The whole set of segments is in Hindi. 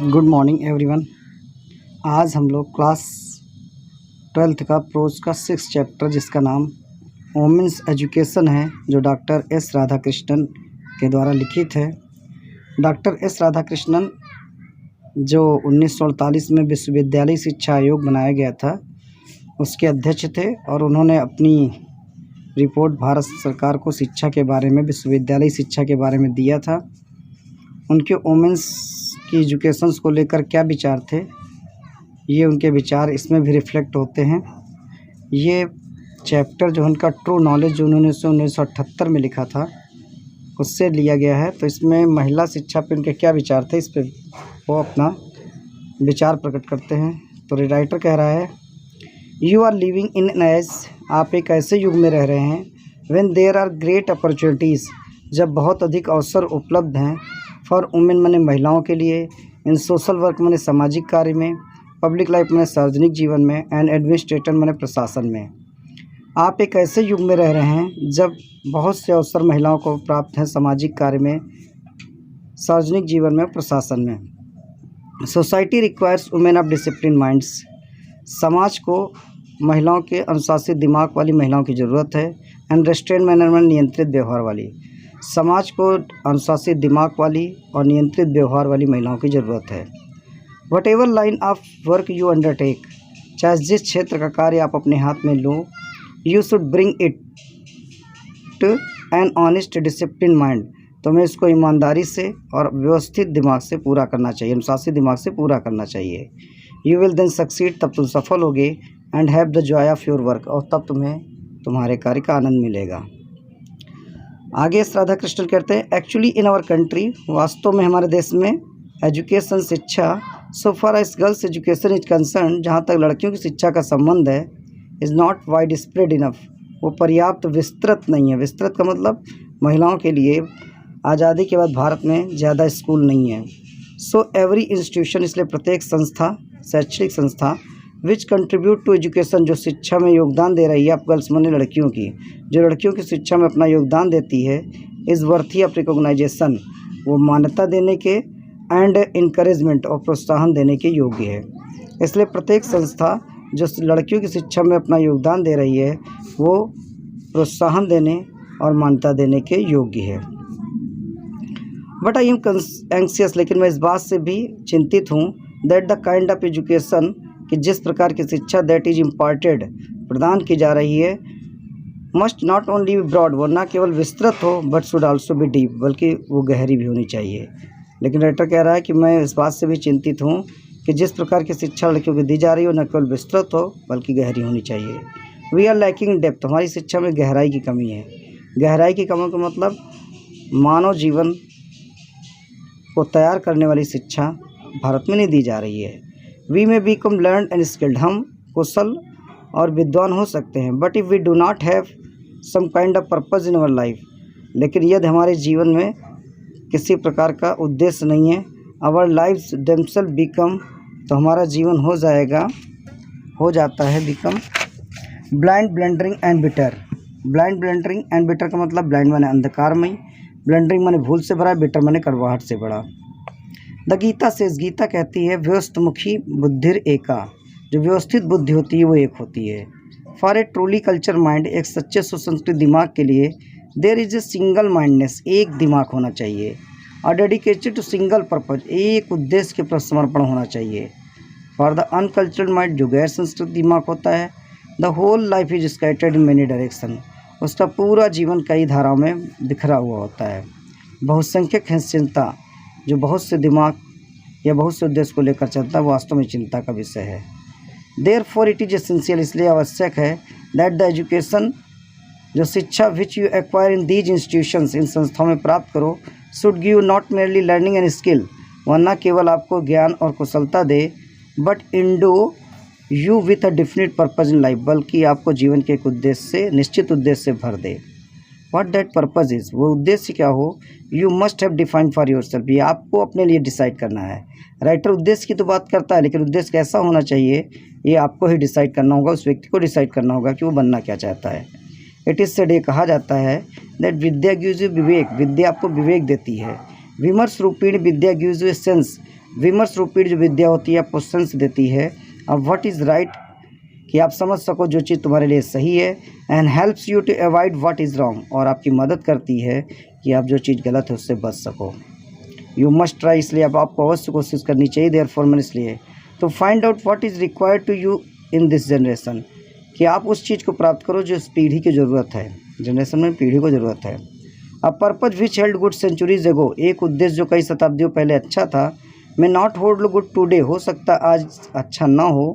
Good morning everyone. आज हम लोग क्लास 12th का प्रोज का 6 चैप्टर जिसका नाम वोमेंस एजुकेशन है, जो डॉक्टर एस राधाकृष्णन के द्वारा लिखित है। डॉक्टर एस राधाकृष्णन जो 1948 में विश्वविद्यालय शिक्षा आयोग बनाया गया था, उसके अध्यक्ष थे और उन्होंने अपनी रिपोर्ट भारत सरकार को शिक्षा के बारे में, विश्वविद्यालय शिक्षा के बारे में दिया था। उनके वोमेंस की एजुकेशंस को लेकर क्या विचार थे, ये उनके विचार इसमें भी रिफ्लेक्ट होते हैं। ये चैप्टर जो उनका ट्रू नॉलेज जो उन्होंने 1978 में लिखा था, उससे लिया गया है। तो इसमें महिला शिक्षा पे उनके क्या विचार थे, इस पर वो अपना विचार प्रकट करते हैं। तो राइटर कह रहा है, you are living in an age, आप एक ऐसे युग में रह रहे हैं, when there are great opportunities, जब बहुत अधिक अवसर उपलब्ध हैं, फॉर वुमेन माने महिलाओं के लिए, इन सोशल वर्क माने सामाजिक कार्य में, पब्लिक लाइफ माने सार्वजनिक जीवन में, एंड एडमिनिस्ट्रेटर माने प्रशासन में। आप एक ऐसे युग में रह रहे हैं जब बहुत से अवसर महिलाओं को प्राप्त हैं सामाजिक कार्य में, सार्वजनिक जीवन में, प्रशासन में। Society requires women of discipline minds, समाज को महिलाओं के अनुशासित दिमाग वाली महिलाओं की ज़रूरत है। एंड रेस्ट्रेन मैनर में, नियंत्रित व्यवहार वाली, समाज को अनुशासित दिमाग वाली और नियंत्रित व्यवहार वाली महिलाओं की ज़रूरत है। Whatever line of work you undertake, चाहे जिस क्षेत्र का कार्य आप अपने हाथ में लो, you should bring it to an honest discipline mind, तुम्हें इसको ईमानदारी से और व्यवस्थित दिमाग से पूरा करना चाहिए, अनुशासित दिमाग से पूरा करना चाहिए। यू विल देन सक्सीड, तब तुम सफल होगे। And have the Joy of your work, और तब तुम्हें तुम्हारे कार्य का आनंद मिलेगा। आगे राधाकृष्णन कहते हैं, एक्चुअली इन आवर कंट्री, वास्तव में हमारे देश में, एजुकेशन शिक्षा, so far as girls education is concern, जहाँ तक लड़कियों की शिक्षा का संबंध है, is not wide spread enough, वो पर्याप्त विस्तृत नहीं है। विस्तृत का मतलब महिलाओं के लिए आज़ादी के बाद भारत में ज़्यादा स्कूल नहीं है। सो एवरी इंस्टीट्यूशन, इसलिए प्रत्येक संस्था, शैक्षणिक संस्था, विच कंट्रीब्यूट टू एजुकेशन, जो शिक्षा में योगदान दे रही है, आप गर्ल्स माने लड़कियों की, जो लड़कियों की शिक्षा में अपना योगदान देती है, इज़ वर्थी ऑफ रिकॉग्नाइजेशन, वो मान्यता देने के, एंड इनकरेजमेंट, और प्रोत्साहन देने के योग्य है। इसलिए प्रत्येक संस्था जो लड़कियों की शिक्षा में अपना योगदान दे रही है, वो प्रोत्साहन देने और मान्यता देने के योग्य है। बट आई एम एंक्सियस, लेकिन मैं इस बात से भी चिंतित हूँ, that the kind of education, कि जिस प्रकार की शिक्षा दैट इज इम्पार्टेड, प्रदान की जा रही है, must not only be broad, वो न केवल विस्तृत हो, but should also be deep, बल्कि वो गहरी भी होनी चाहिए। लेकिन राइटर कह रहा है कि मैं इस बात से भी चिंतित हूँ कि जिस प्रकार की शिक्षा लड़कियों को दी जा रही हो, न केवल विस्तृत हो बल्कि गहरी होनी चाहिए। वी आर लैकिंग डेप्थ, हमारी शिक्षा में गहराई की कमी है। गहराई की कमी का मतलब मानव जीवन को तैयार करने वाली शिक्षा भारत में नहीं दी जा रही है। वी में बिकम लर्न एंड स्किल्ड, हम कुशल और विद्वान हो सकते हैं, but if we do not have some kind of purpose in our life, लेकिन यदि हमारे जीवन में किसी प्रकार का उद्देश्य नहीं है, आवर लाइफ्स देमसेल्फ बिकम, तो हमारा जीवन हो जाता है become blind, blundering and bitter. Blind, blundering and bitter का मतलब ब्लाइंड माने अंधकारमय, ब्लेंडरिंग माने भूल से भरा, बिटर माने कड़वाहट से बड़ा। द गीता से, गीता कहती है, व्यवस्थमुखी बुद्धिर एका, जो व्यवस्थित बुद्धि होती है वो एक होती है। For a truly culture mind, एक सच्चे सुसंस्कृत दिमाग के लिए, there is a single mindness, एक दिमाग होना चाहिए। और डेडिकेटेड टू सिंगल पर्पज, एक उद्देश्य के प्रति समर्पण होना चाहिए। फॉर द अनकल्चर्ड माइंड, जो गैर संस्कृत दिमाग होता है, the whole life is scattered in many direction, उसका पूरा जीवन कई धाराओं में बिखरा हुआ होता है। बहुसंख्यक है चिंता, जो बहुत से दिमाग या बहुत से उद्देश्य को लेकर चलता है, वास्तव में चिंता का विषय है। देयरफॉर इट इज एसेंशियल, इसलिए आवश्यक है, दैट द एजुकेशन, जो शिक्षा, which you acquire in these institutions, इन संस्थाओं में प्राप्त करो, should give not merely learning and skill, वह न केवल आपको ज्ञान और कुशलता दे, but endow you with a definite purpose in life, बल्कि आपको जीवन के एक उद्देश्य से, निश्चित उद्देश्य से भर दे। व्हाट दैट पर्पज इज़, वो उद्देश्य क्या हो, you must have defined for your self, ये आपको अपने लिए डिसाइड करना है। राइटर उद्देश्य की तो बात करता है, लेकिन उद्देश्य कैसा होना चाहिए ये आपको ही डिसाइड करना होगा, उस व्यक्ति को डिसाइड करना होगा कि वो बनना क्या चाहता है। इट इज़ सेड, ये कहा जाता है, दैट विद्या गिव्स यू विवेक, विद्या आपको विवेक देती है। विमर्श रूपिणी विद्या गिव्स यू सेंस, विमर्श रूपी जो विद्या होती है क्वेश्चंस देती है। अब व्हाट इज़ राइट कि आप समझ सको जो चीज़ तुम्हारे लिए सही है। And helps you to avoid what is wrong, और आपकी मदद करती है कि आप जो चीज़ गलत है उससे बच सको। यू मस्ट ट्राई, इसलिए अब आपको अवश्य कोशिश करनी चाहिए। देयर फॉर मैंने इसलिए तो find out what is required to you in this generation, कि आप उस चीज़ को प्राप्त करो जो इस पीढ़ी की ज़रूरत है। जनरेशन में पीढ़ी को ज़रूरत है। A purpose which held good centuries ago, एक उद्देश्य जो कई शताब्दियों पहले अच्छा था, may not hold good today, हो सकता आज अच्छा ना हो।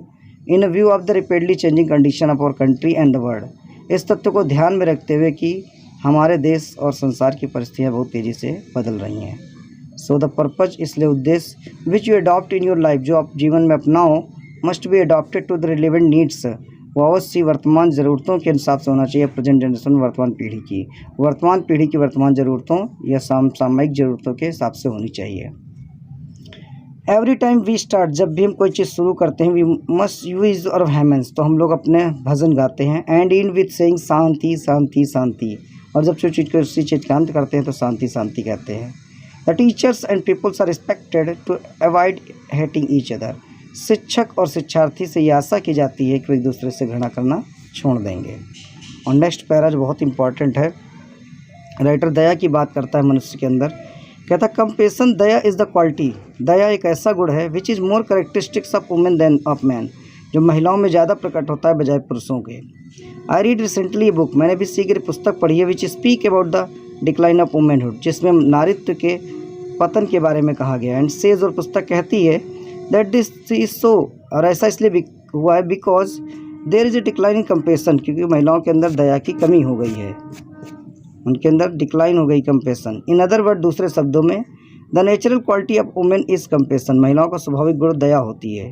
In view of the rapidly changing condition of our country and the world, इस तथ्य को ध्यान में रखते हुए कि हमारे देश और संसार की परिस्थितियाँ बहुत तेज़ी से बदल रही हैं। सो द पर्पज, इसलिए उद्देश्य, which you adopt in your life, जो आप जीवन में अपनाओ, must be adopted to the relevant needs, वो अवश्य वर्तमान ज़रूरतों के हिसाब से होना चाहिए। प्रेजेंट जनरेशन, वर्तमान पीढ़ी की वर्तमान ज़रूरतों या सामयिक ज़रूरतों के हिसाब से होनी चाहिए। एवरी टाइम वी स्टार्ट, जब भी हम कोई चीज़ शुरू करते हैं, वी मस्ट यूज और हेमेंस, तो हम लोग अपने भजन गाते हैं। एंड इन विथ सेइंग शांति शांति शांति, और जब जो चीज़ को उसी चीज़ का अंत करते हैं तो शांति शांति कहते हैं। The teachers and peoples are expected to avoid hating each other, शिक्षक और शिक्षार्थी से ये आशा की जाती है कि वो एक दूसरे से घृणा करना छोड़ देंगे। और नेक्स्ट पैरा जो बहुत इंपॉर्टेंट है, राइटर दया की बात करता है मनुष्य के अंदर। कहता है कंपेशन, दया इज़ द क्वालिटी, दया एक ऐसा गुण है which is more characteristics of women than of man, जो महिलाओं में ज़्यादा प्रकट होता है बजाय पुरुषों के। आई रीड रिसेंटली बुक, मैंने भी शीघ्र पुस्तक पढ़ी है, which speak about the decline of womanhood, जिसमें नारीत्व के पतन के बारे में कहा गया। एंड सेज, और पुस्तक कहती है दैट दिस इज सो, और ऐसा इसलिए हुआ है because there is a decline in compassion, क्योंकि महिलाओं के अंदर दया की कमी हो गई है, उनके अंदर डिक्लाइन हो गई कंपेशन। इन अदर वर्ड, दूसरे शब्दों में, the natural quality of women is compassion, महिलाओं का स्वाभाविक गुण दया होती है।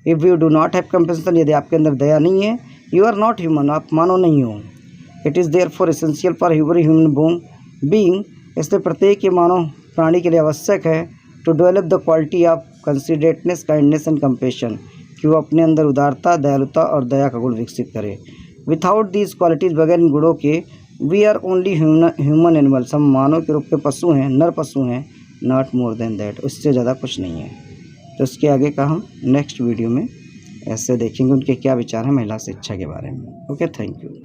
If you do not have compassion, यदि आपके अंदर दया नहीं है, यू आर नॉट ह्यूमन, आप मानव नहीं हो। It is therefore essential for every human being, इसलिए प्रत्येक के मानव प्राणी के लिए आवश्यक है to develop the quality of considerateness, kindness and compassion, कि वो अपने अंदर उदारता, दयालुता और दया का गुण विकसित करे। विदाउट दीज क्वालिटीज़, बगैर इन गुणों के, we are only human animals, हम मानव के रूप में पशु हैं, नर पशु हैं, नॉट मोर देन दैट, उससे ज़्यादा कुछ नहीं है। तो इसके आगे का हम नेक्स्ट वीडियो में ऐसे देखेंगे उनके क्या विचार हैं महिला शिक्षा के बारे में। Okay, thank you.